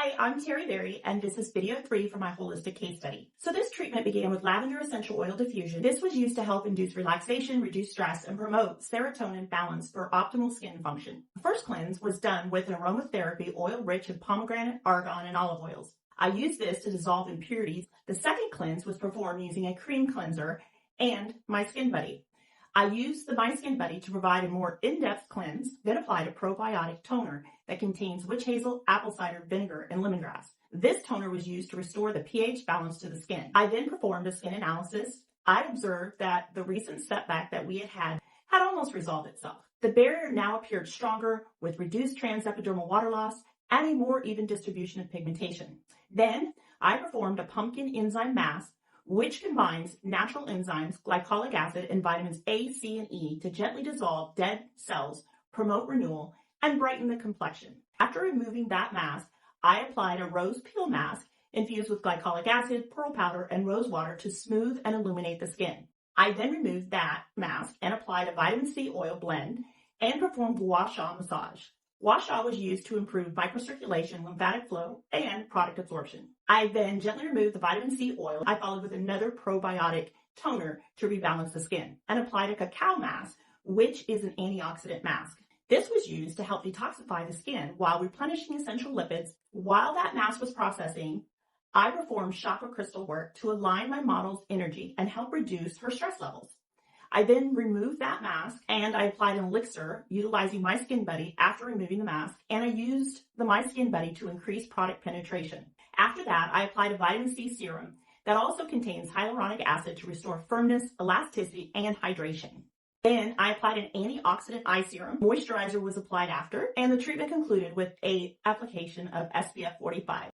Hi, I'm Terri Berry, and this is video 3 for my holistic case study. So this treatment began with lavender essential oil diffusion. This was used to help induce relaxation, reduce stress, and promote serotonin balance for optimal skin function. The first cleanse was done with an aromatherapy oil rich in pomegranate, argan, and olive oils. I used this to dissolve impurities. The second cleanse was performed using a cream cleanser and My Skin Buddy. I used the My Skin Buddy to provide a more in-depth cleanse, then applied a probiotic toner that contains witch hazel, apple cider vinegar, and lemongrass. This toner was used to restore the pH balance to the skin. I then performed a skin analysis. I observed that the recent setback that we had almost resolved itself. The barrier now appeared stronger with reduced transepidermal water loss and a more even distribution of pigmentation. Then I performed a pumpkin enzyme mask, which combines natural enzymes, glycolic acid, and vitamins A, C, and E to gently dissolve dead cells, promote renewal, and brighten the complexion. After removing that mask, I applied a rose peel mask infused with glycolic acid, pearl powder, and rose water to smooth and illuminate the skin. I then removed that mask and applied a vitamin C oil blend and performed wash-on massage. Wash-on was used to improve microcirculation, lymphatic flow, and product absorption. I then gently removed the vitamin C oil. I followed with another probiotic toner to rebalance the skin and applied a cacao mask, which is an antioxidant mask. This was used to help detoxify the skin while replenishing essential lipids. While that mask was processing, I performed chakra crystal work to align my model's energy and help reduce her stress levels. I then removed that mask and I applied an elixir utilizing My Skin Buddy after removing the mask, and I used the My Skin Buddy to increase product penetration. After that, I applied a vitamin C serum that also contains hyaluronic acid to restore firmness, elasticity, and hydration. Then I applied an antioxidant eye serum. Moisturizer was applied after, and the treatment concluded with an application of SPF 45.